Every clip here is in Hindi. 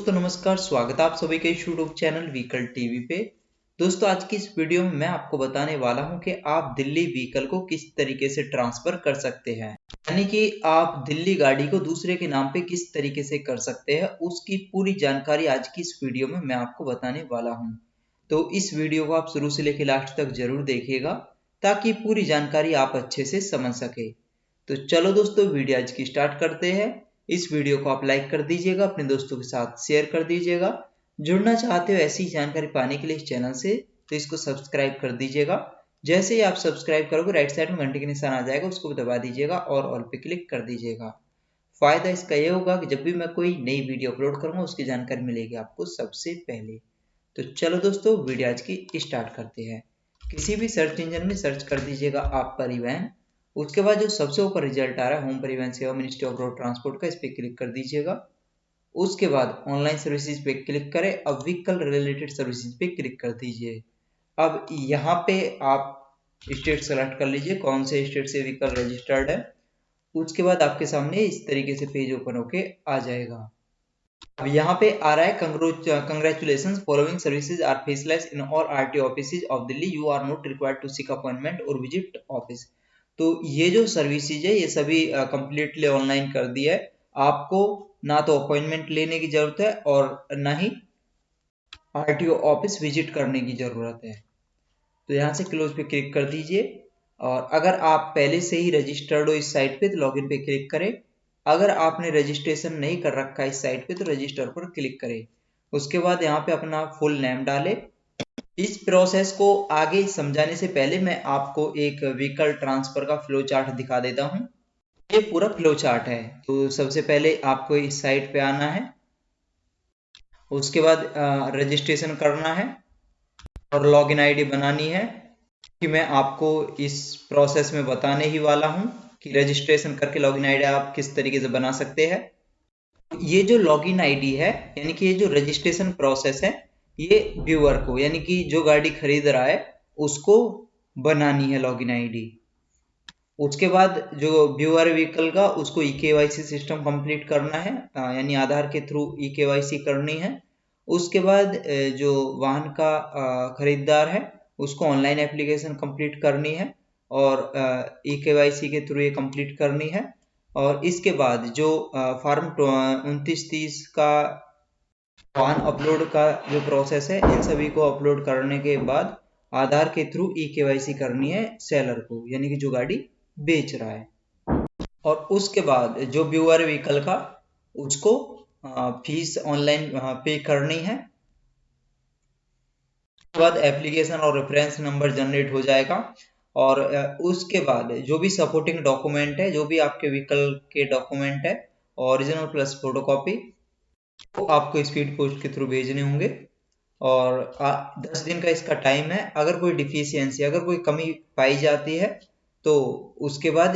दोस्तों नमस्कार, स्वागत है आप सभी के यूट्यूब चैनल व्हीकल टीवी पे। दोस्तों आज की इस वीडियो में मैं आपको बताने वाला हूं कि आप दिल्ली व्हीकल को किस तरीके से ट्रांसफर कर सकते हैं, यानी कि आप दिल्ली गाड़ी को दूसरे के नाम पे किस तरीके से कर सकते हैं, उसकी पूरी जानकारी आज की इस वीडियो में मैं आपको बताने वाला हूं। तो इस वीडियो को आप शुरू से लेकर लास्ट तक जरूर देखिएगा ताकि पूरी जानकारी आप अच्छे से समझ सके। तो चलो दोस्तों वीडियो आज की स्टार्ट करते हैं। इस वीडियो को आप लाइक कर दीजिएगा, अपने दोस्तों के साथ शेयर कर दीजिएगा। जुड़ना चाहते हो ऐसी जानकारी पाने के लिए इस चैनल से तो इसको सब्सक्राइब कर दीजिएगा। जैसे ही आप सब्सक्राइब करोगे राइट साइड में घंटे का निशान आ जाएगा, उसको भी दबा दीजिएगा और ऑल पे क्लिक कर दीजिएगा। फायदा इसका यह होगा कि जब भी मैं कोई नई वीडियो अपलोड करूंगा उसकी जानकारी मिलेगी आपको सबसे पहले। तो चलो दोस्तों वीडियो आज की स्टार्ट करते हैं। किसी भी सर्च इंजन में सर्च कर दीजिएगा आप परिवहन, उसके बाद जो सबसे ऊपर रिजल्ट आ रहा है होम परिवहन सेवा मिनिस्ट्री ऑफ रोड ट्रांसपोर्ट का, इस पर क्लिक कर दीजिएगा। उसके बाद ऑनलाइन सर्विसेज पे क्लिक करें, अब व्हीकल रिलेटेड सर्विसेज पे क्लिक कर दीजिए। अब यहाँ पे आप स्टेट सेलेक्ट कर लीजिए, कौन से स्टेट से व्हीकल रजिस्टर्ड है। उसके बाद आपके सामने इस तरीके से पेज ओपन होके आ जाएगा। अब यहाँ पे आ रहा है congratulation, following services are faceless in all RTO offices of Delhi, you are not required to seek appointment और विजिट ऑफिस। तो ये जो सर्विसेज है ये सभी कंप्लीटली ऑनलाइन कर दिया है। आपको ना तो अपॉइंटमेंट लेने की जरूरत है और ना ही आरटीओ ऑफिस विजिट करने की जरूरत है। तो यहाँ से क्लोज पे क्लिक कर दीजिए। और अगर आप पहले से ही रजिस्टर्ड हो इस साइट पे तो लॉगिन पे क्लिक करें। अगर आपने रजिस्ट्रेशन नहीं कर रखा है इस साइट पे तो रजिस्टर पर क्लिक करें। उसके बाद यहाँ पे अपना फुल नेम डालें। इस प्रोसेस को आगे समझाने से पहले मैं आपको एक व्हीकल ट्रांसफर का फ्लो चार्ट दिखा देता हूँ। ये पूरा फ्लो चार्ट है। तो सबसे पहले आपको इस साइट पे आना है, उसके बाद रजिस्ट्रेशन करना है और लॉगिन आईडी बनानी है, कि मैं आपको इस प्रोसेस में बताने ही वाला हूं कि रजिस्ट्रेशन करके लॉगिन आईडी आप किस तरीके से बना सकते हैं। ये जो लॉगिन आईडी है यानी कि ये जो रजिस्ट्रेशन प्रोसेस है ये व्यूअर को यानी कि जो गाड़ी खरीद रहा है उसको बनानी है लॉगिन आईडी। उसके बाद जो व्यूअर व्हीकल का उसको ईकेवाईसी सिस्टम कंप्लीट करना है, यानी आधार के थ्रू ईकेवाईसी करनी है। उसके बाद जो वाहन का खरीदार है उसको ऑनलाइन एप्लीकेशन कंप्लीट करनी है और ईकेवाईसी के थ्रू ये कंप्लीट करनी है। और इसके बाद जो फॉर्म 2930 का वाहन अपलोड का जो प्रोसेस है, इन सभी को अपलोड करने के बाद आधार के थ्रू ईकेवाईसी करनी है सेलर को, यानी कि जो गाड़ी बेच रहा है। और उसके बाद जो व्यूअर व्हीकल का उसको फीस ऑनलाइन पे करनी है। उसके बाद एप्लीकेशन और रेफरेंस नंबर जनरेट हो जाएगा। और उसके बाद जो भी सपोर्टिंग डॉक्यूमेंट है, जो भी आपके व्हीकल के डॉक्यूमेंट है, ओरिजिनल प्लस फोटोकॉपी, तो आपको स्पीड पोस्ट के थ्रू भेजने होंगे। और 10 दिन का इसका टाइम है। अगर कोई डिफिशियंसी, अगर कोई कमी पाई जाती है तो उसके बाद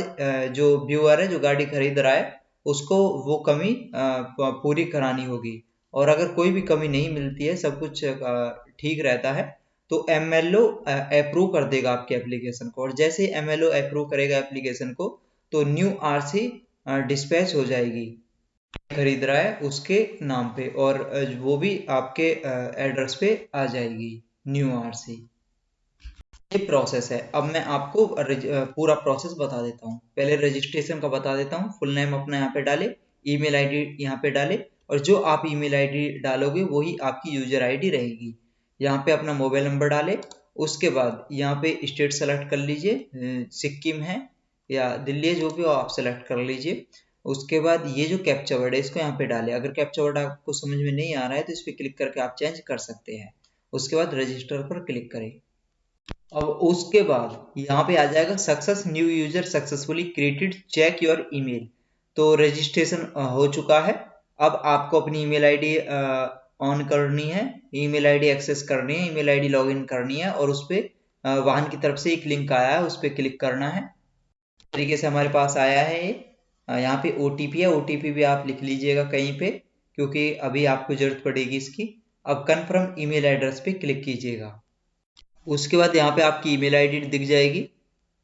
जो व्यूअर है जो गाड़ी खरीद रहा है उसको वो कमी पूरी करानी होगी। और अगर कोई भी कमी नहीं मिलती है, सब कुछ ठीक रहता है, तो एमएलओ अप्रूव कर देगा आपके एप्लीकेशन को। और जैसे ही एमएलओ अप्रूव करेगा एप्लीकेशन को तो न्यू आरसी डिस्पैच हो जाएगी खरीद रहा है उसके नाम पे, और वो भी आपके एड्रेस पे आ जाएगी न्यू आरसी। ये प्रोसेस है। अब मैं आपको पूरा प्रोसेस बता देता हूँ। पहले रजिस्ट्रेशन का बता देता हूँ। फुल नेम अपना यहाँ पे डाले, ईमेल आईडी यहाँ पे डाले, और जो आप ईमेल आईडी डालोगे वही आपकी यूजर आईडी रहेगी। यहाँ पे अपना मोबाइल नंबर डाले। उसके बाद यहाँ पे स्टेट सेलेक्ट कर लीजिए, सिक्किम है या दिल्ली है, जो भी हो आप सेलेक्ट कर लीजिए। उसके बाद ये जो कैप्चा वर्ड है इसको यहाँ पे डाले। अगर कैप्चा वर्ड आपको समझ में नहीं आ रहा है तो इस पर क्लिक करके आप चेंज कर सकते हैं। उसके बाद रजिस्टर पर क्लिक करें। अब उसके बाद यहाँ पे आ जाएगा success, new user successfully created, check your email. तो रजिस्ट्रेशन हो चुका है। अब आपको अपनी ईमेल आईडी ऑन करनी है, ईमेल आईडी एक्सेस करनी है, ईमेल आईडी लॉगिन करनी है, और उस पर वाहन की तरफ से एक लिंक आया है उस पर क्लिक करना है। इस तरीके से हमारे पास आया है ये। यहाँ पे ओटीपी है, ओटीपी भी आप लिख लीजिएगा कहीं पे क्योंकि अभी आपको जरूरत पड़ेगी इसकी। अब कन्फर्म ईमेल एड्रेस पे क्लिक कीजिएगा। उसके बाद यहाँ पे आपकी ईमेल आईडी दिख जाएगी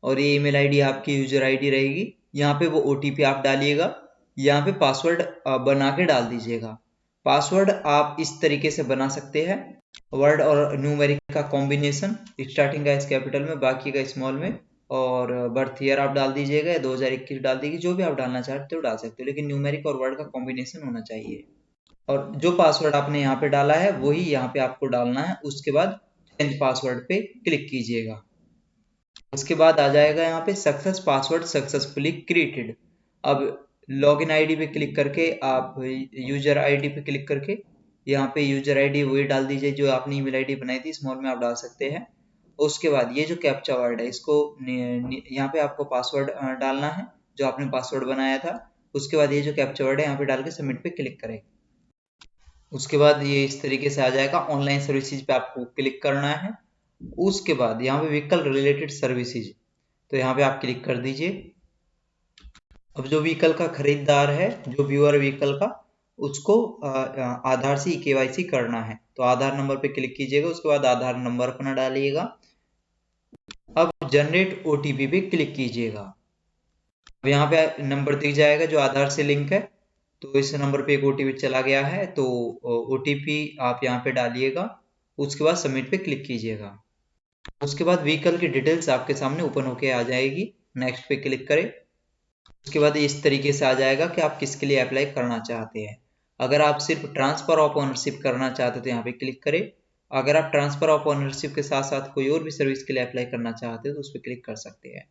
और ये ईमेल आईडी आपकी यूजर आईडी रहेगी। यहाँ पे वो ओटीपी आप डालिएगा, यहाँ पे पासवर्ड बना के डाल दीजिएगा। पासवर्ड आप इस तरीके से बना सकते हैं, वर्ड और न्यूमेरिक का कॉम्बिनेशन, स्टार्टिंग का इस कैपिटल में, बाकी का स्मॉल में, और बर्थ ईयर आप डाल दीजिएगा, 2021 डाल दीजिए, जो भी आप डालना चाहते हो डाल सकते हो, लेकिन न्यूमेरिक और वर्ड का कॉम्बिनेशन होना चाहिए। और जो पासवर्ड आपने यहाँ पे डाला है वही यहाँ पे आपको डालना है। उसके बाद चेंज पासवर्ड पे क्लिक कीजिएगा। उसके बाद आ जाएगा यहाँ पे सक्सेस पासवर्ड सक्सेसफुली क्रिएटेड। अब लॉगिन आईडी पे क्लिक करके आप यूजर आईडी पे क्लिक करके यहाँ पे यूजर आईडी वही डाल दीजिए जो आपने ईमेल आईडी बनाई थी, स्मॉल में आप डाल सकते हैं। उसके बाद ये जो कैप्चा वर्ड है इसको यहाँ पे आपको पासवर्ड डालना है जो आपने पासवर्ड बनाया था। उसके बाद ये जो कैप्चा वर्ड है यहाँ पे डाल के सबमिट पे क्लिक करें। उसके बाद ये इस तरीके से आ जाएगा। ऑनलाइन सर्विसेज पे आपको क्लिक करना है। उसके बाद यहाँ पे व्हीकल रिलेटेड सर्विसेज, तो यहाँ पे आप क्लिक कर दीजिए। अब जो व्हीकल का खरीदार है, जो व्यूअर व्हीकल का, उसको आधार से केवाईसी करना है, तो आधार नंबर पे क्लिक कीजिएगा। उसके बाद आधार नंबर अपना डालिएगा। अब जनरेट ओटीपी पे क्लिक कीजिएगा। अब यहाँ पे नंबर दिख जाएगा जो आधार से लिंक है, तो इस नंबर पे एक ओटीपी चला गया है, तो ओटीपी आप यहाँ पे डालिएगा। उसके बाद सबमिट पे क्लिक कीजिएगा। उसके बाद व्हीकल की डिटेल्स आपके सामने ओपन होके आ जाएगी। नेक्स्ट पे क्लिक करें। उसके बाद इस तरीके से आ जाएगा कि आप किसके लिए अप्लाई करना चाहते हैं। अगर आप सिर्फ ट्रांसफर ऑफ ओनरशिप करना चाहते हो तो यहाँ पे क्लिक करें। अगर आप ट्रांसफर ऑफ ओनरशिप के साथ साथ कोई और भी सर्विस के लिए अप्लाई करना चाहते हो तो उस पर क्लिक कर सकते हैं।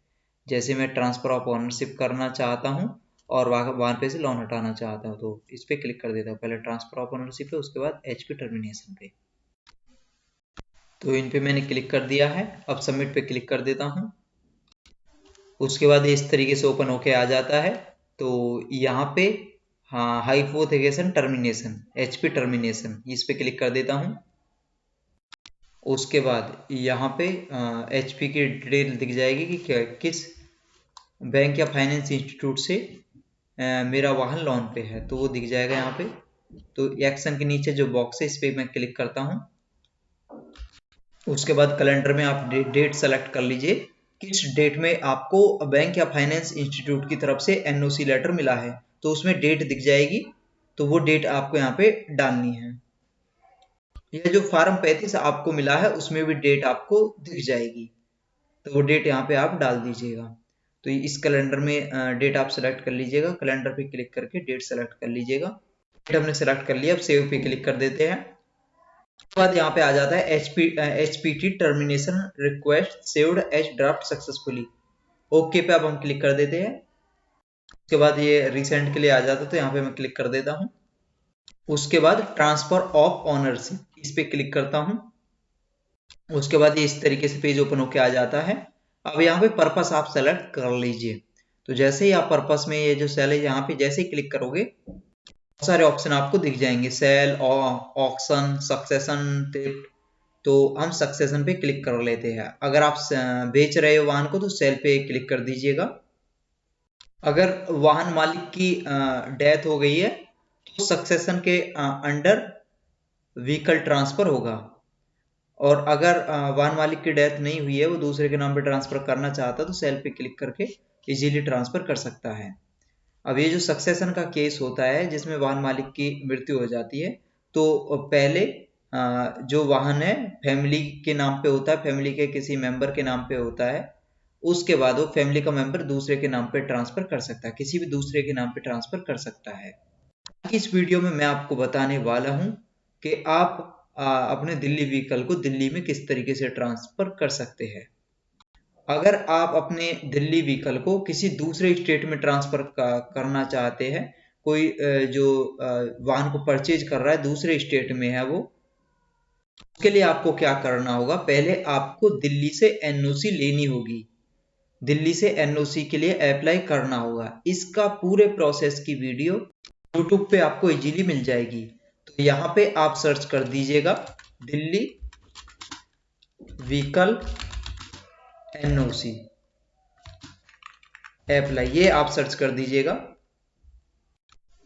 जैसे मैं ट्रांसफर ऑफ ओनरशिप करना चाहता हूँ और वहां पे से लोन हटाना चाहता हूँ, तो इस पे क्लिक कर देता हूँ। पहले ट्रांसफर ऑफ ओनरशिप पे, उसके बाद एचपी टर्मिनेशन पे, तो इन पे मैंने क्लिक कर दिया है। अब सबमिट पे क्लिक कर देता हूँ। उसके बाद इस तरीके से ओपन होके आ जाता है। तो यहाँ पे हाँ, हाइपोथेकेशन टर्मिनेशन, एचपी टर्मिनेशन, इस पे क्लिक कर देता हूँ। उसके बाद यहाँ पे एचपी की डिटेल दिख जाएगी कि किस बैंक या फाइनेंस इंस्टीट्यूट से मेरा वाहन लोन पे है, तो वो दिख जाएगा यहाँ पे। तो एक्शन के नीचे जो बॉक्स है इस पे मैं क्लिक करता हूँ। उसके बाद कैलेंडर में आप डेट सेलेक्ट कर लीजिए, किस डेट में आपको बैंक या फाइनेंस इंस्टीट्यूट की तरफ से एनओसी लेटर मिला है, तो उसमें डेट दिख जाएगी, तो वो डेट आपको यहाँ पे डालनी है। यह जो फॉर्म 35 आपको मिला है उसमें भी डेट आपको दिख जाएगी, तो वो डेट यहाँ पे आप डाल दीजिएगा। तो इस कैलेंडर में डेट आप सेलेक्ट कर लीजिएगा। कैलेंडर पे क्लिक करके डेट सेलेक्ट कर लीजिएगा। डेट हमने सेलेक्ट कर लिया। अब सेव पे क्लिक कर देते हैं। उसके बाद यहाँ पे आ जाता है HPT termination request saved as draft successfully. Okay पे अब हम क्लिक कर देते हैं। उसके बाद ये रिसेंट के लिए आ जाता है, तो यहाँ पे मैं क्लिक कर देता हूँ। उसके बाद ट्रांसफर ऑफ ऑनरशिप, इस पे क्लिक करता हूँ। उसके बाद ये इस तरीके से पेज ओपन होके आ जाता है। अब यहाँ पे पर्पस आप सेलेक्ट कर लीजिए। तो जैसे ही आप पर्पस में ये जो सेल है यहाँ पे जैसे ही क्लिक करोगे बहुत सारे ऑप्शन आपको दिख जाएंगे, सेल, ऑक्शन, सक्सेशन, थेफ्ट। तो हम सक्सेशन पे क्लिक कर लेते हैं। अगर आप बेच रहे हो वाहन को तो सेल पे क्लिक कर दीजिएगा। अगर वाहन मालिक की डेथ हो गई है तो सक्सेशन के अंडर व्हीकल ट्रांसफर होगा, और अगर वाहन मालिक की डेथ नहीं हुई है, वो दूसरे के नाम पे ट्रांसफर करना चाहता है, तो सेल पे क्लिक करके इजीली ट्रांसफर कर सकता है। अब ये जो सक्सेशन का केस होता है जिसमें वाहन मालिक की मृत्यु हो जाती है, तो पहले जो वाहन है फैमिली के नाम पे होता है, फैमिली के किसी मेंबर के नाम पे होता है। उसके बाद वो फैमिली का मेंबर दूसरे के नाम पे ट्रांसफर कर सकता है, किसी भी दूसरे के नाम पे ट्रांसफर कर सकता है। इस वीडियो में मैं आपको बताने वाला हूं कि आप अपने दिल्ली व्हीकल को दिल्ली में किस तरीके से ट्रांसफर कर सकते हैं। अगर आप अपने दिल्ली व्हीकल को किसी दूसरे स्टेट में ट्रांसफर करना चाहते हैं, कोई जो वाहन को परचेज कर रहा है दूसरे स्टेट में है वो, उसके लिए आपको क्या करना होगा, पहले आपको दिल्ली से एनओसी लेनी होगी, दिल्ली से एनओसी के लिए अप्लाई करना होगा। इसका पूरे प्रोसेस की वीडियो YouTube पे आपको इजीली मिल जाएगी। तो यहाँ पे आप सर्च कर दीजिएगा दिल्ली व्हीकल एनओसी अप्लाई, ये आप सर्च कर दीजिएगा।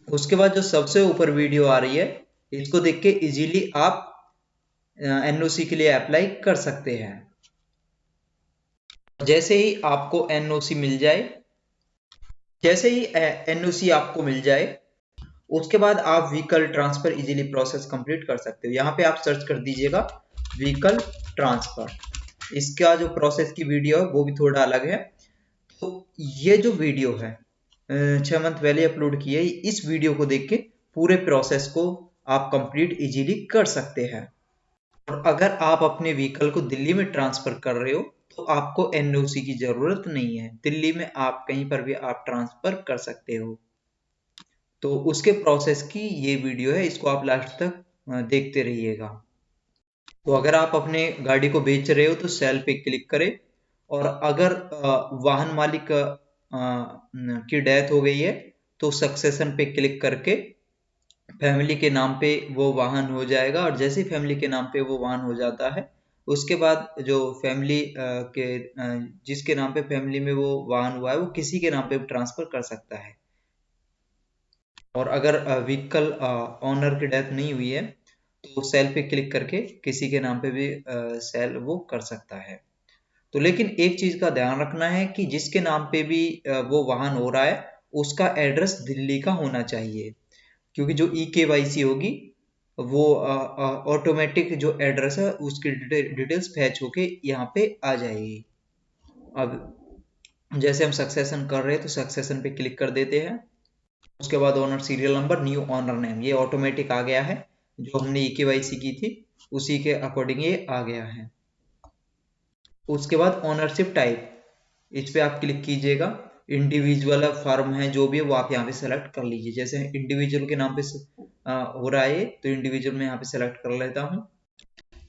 उसके बाद जो सबसे ऊपर वीडियो आ रही है इसको देख के इजीली आप एनओसी के लिए अप्लाई कर सकते हैं। जैसे ही आपको एनओसी मिल जाए, जैसे ही एनओसी आपको मिल जाए उसके बाद आप vehicle transfer easily process complete कर सकते हो। यहाँ पे आप सर्च कर दीजिएगा व्हीकल ट्रांसफर। इसका जो प्रोसेस की वीडियो है वो भी थोड़ा अलग है। तो ये जो वीडियो है 6 मंथ पहले अपलोड की है, इस वीडियो को देख के पूरे प्रोसेस को आप कंप्लीट इजीली कर सकते हैं। और अगर आप अपने व्हीकल को दिल्ली में ट्रांसफर कर रहे हो तो आपको एनओसी की जरूरत नहीं है। दिल्ली में आप कहीं पर भी आप ट्रांसफर कर सकते हो। तो उसके प्रोसेस की ये वीडियो है, इसको आप लास्ट तक देखते रहिएगा। तो अगर आप अपने गाड़ी को बेच रहे हो तो सेल पे क्लिक करें, और अगर वाहन मालिक की डेथ हो गई है तो सक्सेशन पे क्लिक करके फैमिली के नाम पे वो वाहन हो जाएगा। और जैसे ही फैमिली के नाम पे वो वाहन हो जाता है, उसके बाद जो फैमिली जिसके नाम पे फैमिली में वो वाहन हुआ है वो किसी के नाम पे ट्रांसफर कर सकता है। और अगर व्हीकल ओनर की डेथ नहीं हुई है तो सेल पे क्लिक करके किसी के नाम पे भी सेल वो कर सकता है। तो लेकिन एक चीज का ध्यान रखना है कि जिसके नाम पे भी वो वाहन हो रहा है उसका एड्रेस दिल्ली का होना चाहिए, क्योंकि जो ई-केवाईसी होगी वो ऑटोमेटिक जो एड्रेस है उसकी डिटेल्स फैच होके यहाँ पे आ जाएगी। अब जैसे हम सक्सेशन कर रहे हैं तो सक्सेशन पे क्लिक कर देते हैं। उसके बाद owner serial number, new owner name, ये ऑटोमेटिक आ गया है। जो हमने ई-केवाईसी की थी उसी के अकॉर्डिंग ये आ गया है। उसके बाद ओनरशिप टाइप, इस पे आप क्लिक कीजिएगा। इंडिविजुअल फार्म है जो भी है वो आप यहाँ पे सेलेक्ट कर लीजिए। जैसे इंडिविजुअल के नाम पे हो रहा है तो इंडिविजुअल में यहाँ पे सेलेक्ट कर लेता हूँ।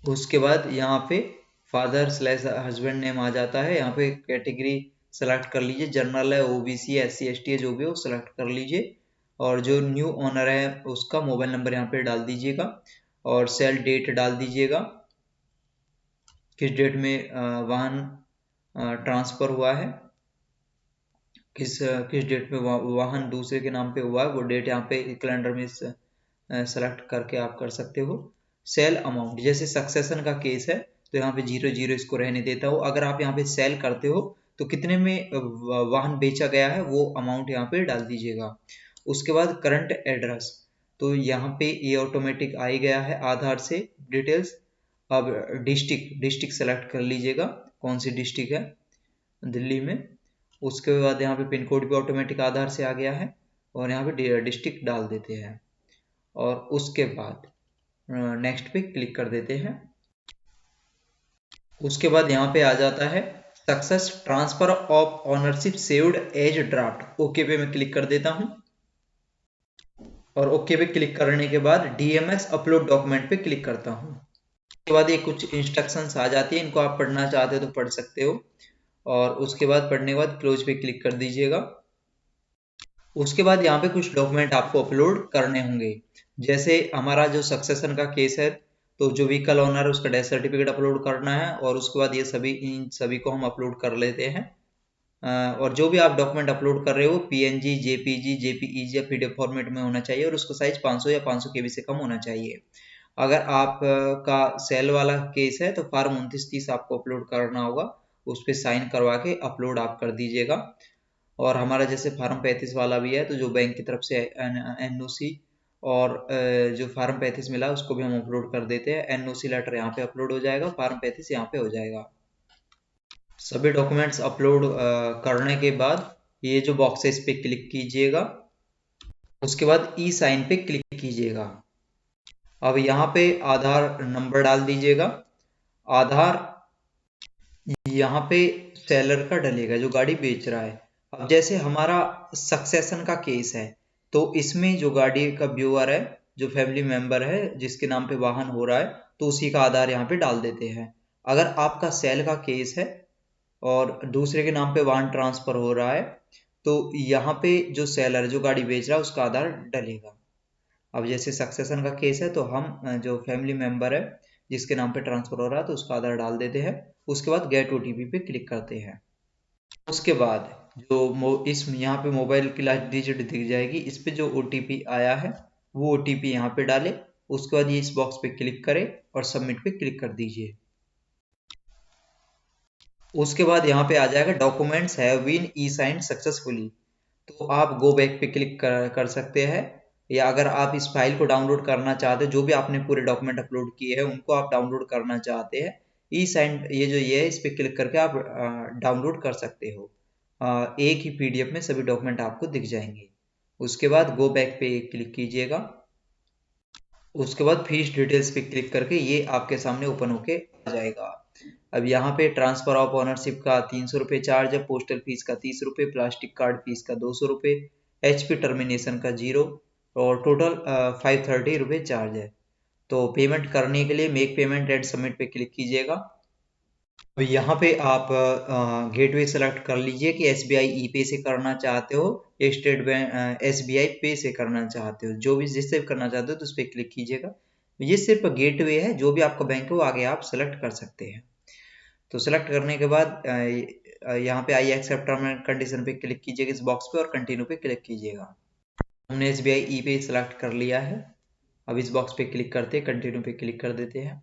उसके बाद यहाँ पे फादर स्लैश हस्बैंड नेम आ जाता है। यहाँ पे कैटेगरी सेलेक्ट कर लीजिए, जनरल है, ओबीसी है, एससी एसटी है, जो भी है वो सेलेक्ट कर लीजिए। और जो न्यू ओनर है उसका मोबाइल नंबर यहाँ पे डाल दीजिएगा और सेल डेट डाल दीजिएगा, किस डेट में वाहन ट्रांसफर हुआ है, किस किस डेट में वाहन दूसरे के नाम पे हुआ है, वो डेट यहाँ पे कैलेंडर में सेलेक्ट करके आप कर सकते हो। सेल अमाउंट, जैसे सक्सेशन का केस है तो यहाँ पे 00 इसको रहने देता हूँ। अगर आप यहाँ पे सेल करते हो तो कितने में वाहन बेचा गया है वो अमाउंट यहाँ पे डाल दीजिएगा। उसके बाद करंट एड्रेस, तो यहाँ पे ये ऑटोमेटिक आ ही गया है आधार से डिटेल्स। अब डिस्ट्रिक्ट सेलेक्ट कर लीजिएगा, कौन सी डिस्ट्रिक्ट है दिल्ली में। उसके बाद यहाँ पे पिन कोड भी ऑटोमेटिक आधार से आ गया है और यहाँ पे डिस्ट्रिक्ट डाल देते हैं। और उसके बाद नेक्स्ट पे क्लिक कर देते हैं। उसके बाद यहाँ पे आ जाता है success transfer of ownership saved as draft. Okay पे मैं क्लिक कर देता हूँ और ओके पे क्लिक करने के बाद डीएमएस अपलोड डॉक्यूमेंट पे क्लिक करता हूँ। उसके बाद ये कुछ इंस्ट्रक्शंस आ जाती है, इनको आप पढ़ना चाहते हो तो पढ़ सकते हो। और उसके बाद पढ़ने के बाद क्लोज पे क्लिक कर दीजिएगा। उसके बाद यहाँ पे कुछ डॉक्यूमेंट आपको अपलोड करने होंगे। जैसे हमारा जो सक्सेशन का केस है तो जो व्हीकल ओनर है उसका डेथ सर्टिफिकेट अपलोड करना है और उसके बाद ये इन सभी को हम अपलोड कर लेते हैं। और जो भी आप डॉक्यूमेंट अपलोड कर रहे हो पीएनजी, जेपीजी, जेपीईजी या पीडीएफ फॉर्मेट में होना चाहिए और उसका साइज 500 या 500 केबी से कम होना चाहिए। अगर आप का सेल वाला केस है तो फॉर्म 2930 आपको अपलोड करना होगा, उस पर साइन करवा के अपलोड आप कर दीजिएगा। और हमारा जैसे फार्म 35 वाला भी है तो जो बैंक की तरफ से एनओसी और जो फार्म 35 मिला उसको भी हम अपलोड कर देते हैं। एनओसी लेटर यहाँ पे अपलोड हो जाएगा, फार्म 35 यहाँ पे हो जाएगा। सभी डॉक्यूमेंट्स अपलोड करने के बाद ये जो बॉक्स है इस पे क्लिक कीजिएगा। उसके बाद ई साइन पे क्लिक कीजिएगा। अब यहाँ पे आधार नंबर डाल दीजिएगा। आधार यहाँ पे सेलर का डलेगा जो गाड़ी बेच रहा है। अब जैसे हमारा सक्सेशन का केस है तो इसमें जो गाड़ी का व्यूअर है, जो फैमिली मेंबर है जिसके नाम पे वाहन हो रहा है, तो उसी का आधार यहाँ पे डाल देते हैं। अगर आपका सेल का केस है और दूसरे के नाम पे वाहन ट्रांसफर हो रहा है तो यहाँ पे जो सेलर जो गाड़ी बेच रहा है उसका आधार डलेगा। अब जैसे सक्सेशन का केस है तो हम जो फैमिली मेंबर है जिसके नाम पे ट्रांसफर हो रहा है तो उसका आधार डाल देते हैं। उसके बाद गेट ओटीपी पे क्लिक करते हैं। उसके बाद जो इस यहाँ पे मोबाइल की लास्ट डिजिट दिख जाएगी, इस पे जो ओटीपी आया है वो ओटीपी यहाँ पे डाले। उसके बाद ये इस बॉक्स पे क्लिक करें और सबमिट पे क्लिक कर दीजिए। उसके बाद यहाँ पे आ जाएगा documents have been e signed successfully, तो आप गो बैक पे क्लिक कर सकते हैं। या अगर आप इस फाइल को डाउनलोड करना चाहते हो, जो भी आपने पूरे डॉक्यूमेंट अपलोड किए हैं उनको आप डाउनलोड करना चाहते हैं, ई साइन ये है, इस पर क्लिक करके आप डाउनलोड कर सकते हो। एक ही PDF में सभी डॉक्यूमेंट आपको दिख जाएंगे। उसके बाद गो बैक पे क्लिक कीजिएगा। उसके बाद फीस डिटेल्स पे क्लिक करके ये आपके सामने ओपन होके आ जाएगा। अब यहाँ पे ट्रांसफर ऑफ ओनरशिप का 300 रुपये चार्ज है, पोस्टल फीस का 30 रुपये, प्लास्टिक कार्ड फीस का 200 रुपये, HP टर्मिनेशन का 0 और टोटल 530 रुपये चार्ज है। तो पेमेंट करने के लिए मेक पेमेंट एंड सबमिट पे क्लिक कीजिएगा। अब यहाँ पे आप गेटवे सेलेक्ट कर लीजिए कि SBI ई-पे से करना चाहते हो या स्टेट बैंक SBI पे से करना चाहते हो। जो भी जिससे करना चाहते हो तो उस पर क्लिक कीजिएगा। ये सिर्फ गेटवे है, जो भी आपका बैंक है वो आगे आप सेलेक्ट कर सकते हैं। तो सेलेक्ट करने के बाद यहाँ पे I accept term and condition पे क्लिक कीजिएगा इस बॉक्स पे और कंटिन्यू पे क्लिक कीजिएगा। हमने SBI ई-पे सेलेक्ट कर लिया है। अब इस बॉक्स पे क्लिक करते कंटिन्यू पे क्लिक कर देते हैं।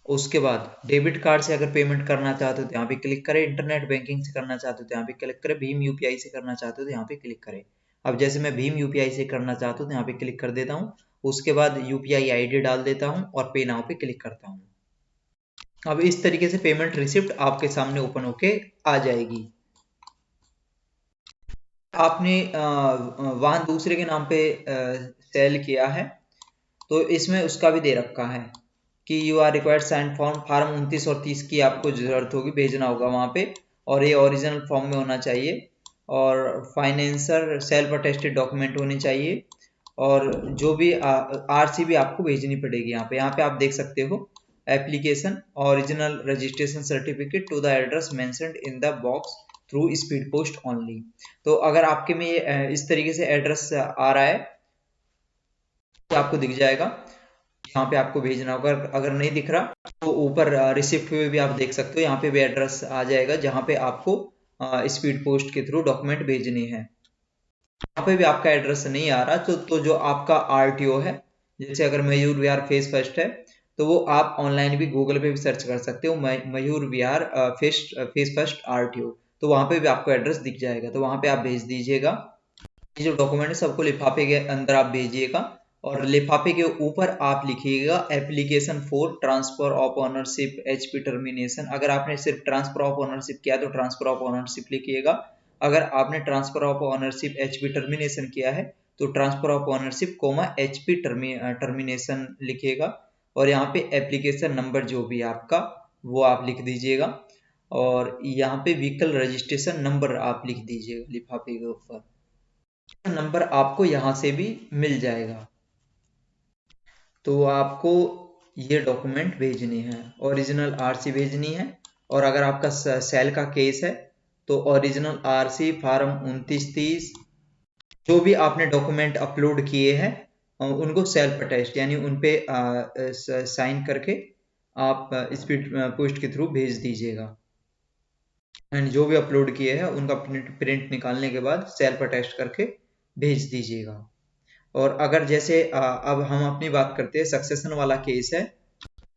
उसके बाद डेबिट कार्ड से अगर पेमेंट करना चाहते हो तो यहाँ पे क्लिक करें, इंटरनेट बैंकिंग से करना चाहते हो तो यहाँ पे क्लिक करें, भीम UPI से करना चाहते हो तो यहाँ पे क्लिक करें। अब जैसे मैं भीम UPI से करना चाहता हूँ तो यहाँ पे क्लिक कर देता हूँ। उसके बाद UPI ID डाल देता हूँ और पे नाउ पे क्लिक करता हूँ। अब इस तरीके से पेमेंट रिसिप्ट आपके सामने ओपन होके आ जाएगी। आपने वाहन दूसरे के नाम पे सेल किया है तो इसमें उसका भी दे रखा है कि you are required sign form 29 और 30 की आपको जरूरत होगी, भेजना होगा वहाँ पे, और ये ओरिजिनल फॉर्म में होना चाहिए और फाइनेंसर सेल्फ अटेस्टेड डॉक्यूमेंट होने चाहिए और जो भी RC भी आपको भेजनी पड़ेगी। यहाँ पे आप देख सकते हो application original registration certificate to the address mentioned in the box through speed post only. तो अगर आपके में इस तरीके से एड्रेस आ रहा है तो आपको दिख जाएगा, यहाँ पे आपको भेजना होगा। अगर नहीं दिख रहा तो ऊपर रिसिप्ट पे भी आप देख सकते हो, यहाँ पे भी एड्रेस आ जाएगा जहाँ पे आपको स्पीड पोस्ट के थ्रू डॉक्यूमेंट भेजने हैं। यहाँ पे भी आपका एड्रेस नहीं आ रहा तो जो आपका RTO है, जैसे अगर मयूर विहार फेस फर्स्ट है तो वो आप ऑनलाइन भी गूगल पे भी सर्च कर सकते हो, Mayur Vihar face first RTO, तो वहाँ पे भी आपको एड्रेस दिख जाएगा। तो वहाँ पे आप भेज दीजिएगा। ये जो डॉक्यूमेंट है सबको लिफाफे के अंदर आप भेजिएगा और लिफाफे के ऊपर आप लिखिएगा application for transfer of ownership HP termination. अगर आपने सिर्फ ट्रांसफर ऑफ ओनरशिप किया तो ट्रांसफर ऑफ ओनरशिप लिखिएगा। अगर आपने transfer of ownership HP termination किया है तो transfer of ownership HP termination लिखिएगा और यहाँ पे एप्लीकेशन नंबर जो भी आपका वो आप लिख दीजिएगा और यहाँ पे व्हीकल रजिस्ट्रेशन नंबर आप लिख दीजिएगा लिफाफे के ऊपर। नंबर आपको यहाँ से भी मिल जाएगा। तो आपको ये डॉक्यूमेंट भेजने हैं, ओरिजिनल RC भेजनी है और अगर आपका सेल का केस है तो ओरिजिनल RC फॉर्म 29-30 जो भी आपने डॉक्यूमेंट अपलोड किए हैं उनको सेल्फ अटेस्ट यानी उनपे साइन करके आप स्पीड पोस्ट के थ्रू भेज दीजिएगा। एंड जो भी अपलोड किए हैं उनका प्रिंट निकालने के बाद सेल्फ अटेस्ट करके भेज दीजिएगा। और अगर जैसे अब हम अपनी बात करते हैं सक्सेशन वाला केस है,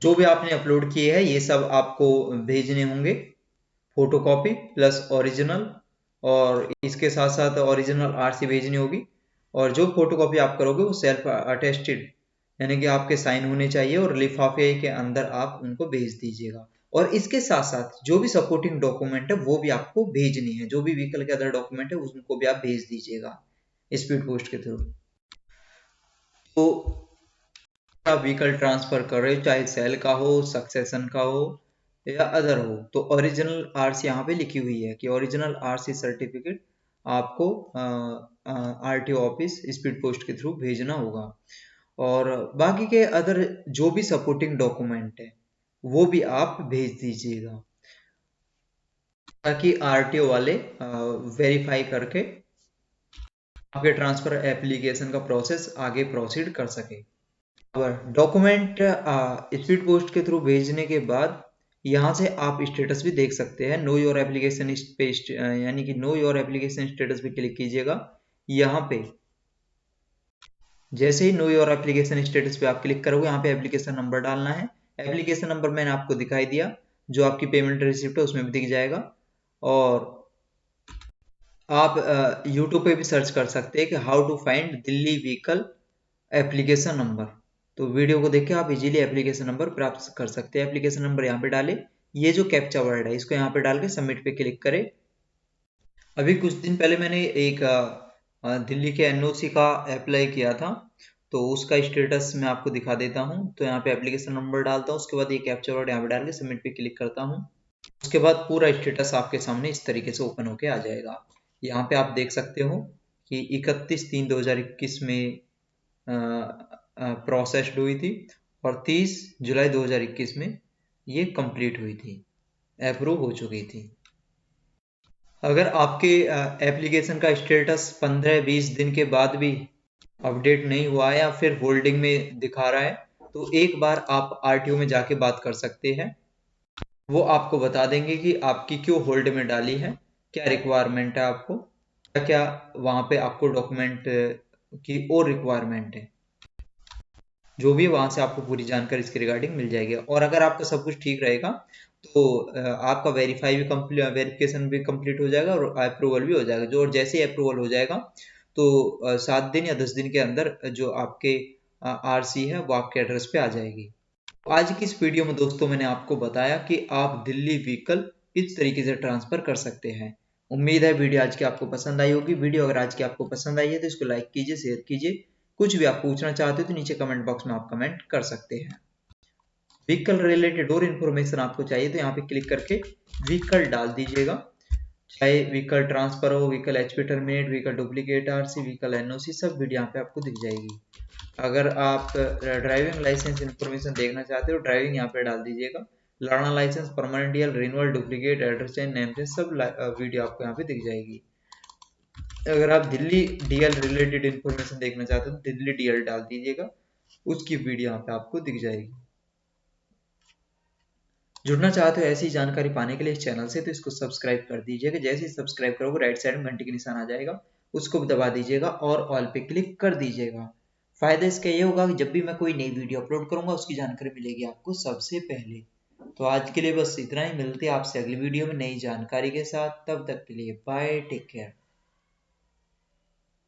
जो भी आपने अपलोड किए हैं ये सब आपको भेजने होंगे, फोटोकॉपी प्लस ओरिजिनल, और इसके साथ साथ ओरिजिनल RC भेजनी होगी और जो फोटोकॉपी आप करोगे वो सेल्फ अटेस्टेड यानी कि आपके साइन होने चाहिए और लिफाफे के अंदर आप उनको भेज दीजिएगा। और इसके साथ साथ जो भी सपोर्टिंग डॉक्यूमेंट है वो भी आपको भेजनी है, जो भी व्हीकल के अदर डॉक्यूमेंट है उनको भी आप भेज दीजिएगा स्पीड पोस्ट के थ्रू। तो आप व्हीकल ट्रांसफर कर रहे हो चाहे सेल का हो, सक्सेशन का हो या अदर हो, तो ओरिजिनल RC यहाँ पे लिखी हुई है कि ओरिजिनल RC सर्टिफिकेट आपको RTO ऑफिस स्पीड पोस्ट के थ्रू भेजना होगा और बाकी के अदर जो भी सपोर्टिंग डॉक्यूमेंट है वो भी आप भेज दीजिएगा ताकि RTO वाले वेरीफाई करके आपके ट्रांसफर एप्लीकेशन का प्रोसेस आगे प्रोसीड कर सके। डॉक्यूमेंट स्पीड पोस्ट के थ्रू भेजने के बाद यहाँ से आप स्टेटस भी देख सकते हैं, नो योर एप्लीकेशन यानी कि नो योर एप्लीकेशन स्टेटस पे क्लिक कीजिएगा। यहाँ पे जैसे ही नो योर एप्लीकेशन स्टेटस पे आप क्लिक करोगे यहाँ पे एप्लीकेशन नंबर डालना है। एप्लीकेशन नंबर मैंने आपको दिखाई दिया, जो आपकी पेमेंट रिसिप्ट है उसमें भी दिख जाएगा। और आप YouTube पे भी सर्च कर सकते हैं कि how to find Delhi vehicle application number. तो वीडियो को देख के आप इजीली एप्लीकेशन नंबर प्राप्त कर सकते हैं। एप्लीकेशन नंबर यहाँ पे डालें, ये जो कैप्चा वर्ड है इसको यहाँ पे डाल के सबमिट पे क्लिक करें। अभी कुछ दिन पहले मैंने एक दिल्ली के एनओसी का अप्लाई किया था, तो उसका स्टेटस मैं आपको दिखा देता हूँ। तो यहाँ पे एप्लीकेशन नंबर डालता हूँ, उसके बाद ये कैप्चा वर्ड यहाँ पे डाल के सबमिट पे क्लिक करता हूँ। उसके बाद पूरा स्टेटस आपके सामने इस तरीके से ओपन होके आ जाएगा। यहाँ पे आप देख सकते हो कि 31/3/2021 में प्रोसेस्ड हुई थी और 30 जुलाई 2021 में ये कंप्लीट हुई थी, अप्रूव हो चुकी थी। अगर आपके एप्लीकेशन का स्टेटस 15-20 दिन के बाद भी अपडेट नहीं हुआ है या फिर होल्डिंग में दिखा रहा है, तो एक बार आप आरटीओ में जाके बात कर सकते हैं। वो आपको बता देंगे कि आपकी क्यों होल्ड में डाली है, क्या रिक्वायरमेंट है आपको, क्या क्या वहाँ पे आपको डॉक्यूमेंट की और रिक्वायरमेंट है। जो भी वहाँ से आपको पूरी जानकारी इसके रिगार्डिंग मिल जाएगी। और अगर आपका सब कुछ ठीक रहेगा तो आपका वेरिफिकेशन भी कंप्लीट हो जाएगा और अप्रूवल भी हो जाएगा। जो और जैसे ही अप्रूवल हो जाएगा तो 7 दिन या 10 दिन के अंदर जो आपके आरसी है वो आपके एड्रेस पे आ जाएगी। आज की इस वीडियो में दोस्तों मैंने आपको बताया कि आप दिल्ली व्हीकल किस तरीके से ट्रांसफर कर सकते हैं। उम्मीद है वीडियो आज की आपको पसंद आई होगी। वीडियो अगर आज की आपको पसंद आई है तो इसको लाइक कीजिए, शेयर कीजिए। कुछ भी आप पूछना चाहते हो तो नीचे कमेंट बॉक्स में आप कमेंट कर सकते हैं। व्हीकल रिलेटेड और इन्फॉर्मेशन आपको चाहिए तो यहाँ पे क्लिक करके व्हीकल डाल दीजिएगा। चाहे व्हीकल ट्रांसफर हो, vehicle HP terminate, vehicle duplicate RC, vehicle NOC, सब वीडियो यहाँ पे आपको दिख जाएगी। अगर आप ड्राइविंग लाइसेंस इन्फॉर्मेशन देखना चाहते हो, ड्राइविंग यहाँ पे डाल दीजिएगा। Learner licence, permanent DL, renewal, duplicate, address change, name change, सब वीडियो आपको यहाँ पे दिख जाएगी। अगर आप दिल्ली डीएल रिलेटेड इन्फॉर्मेशन देखना चाहते हो तो दिल्ली डीएल डाल दीजिएगा, उसकी वीडियो यहाँ पे आपको दिख जाएगी। जुड़ना चाहते हो ऐसी जानकारी पाने के लिए इस चैनल से तो इसको सब्सक्राइब कर दीजिएगा। जैसे ही सब्सक्राइब करोगे राइट साइड में घंटी का निशान आ जाएगा, उसको भी दबा दीजिएगा और ऑल पे क्लिक कर दीजिएगा। फायदा इसका ये होगा कि जब भी मैं कोई नई वीडियो अपलोड करूंगा उसकी जानकारी मिलेगी आपको सबसे पहले। तो आज के लिए बस इतना ही, मिलते हैं आपसे अगली वीडियो में नई जानकारी के साथ। तब तक के लिए बाय, टेक केयर।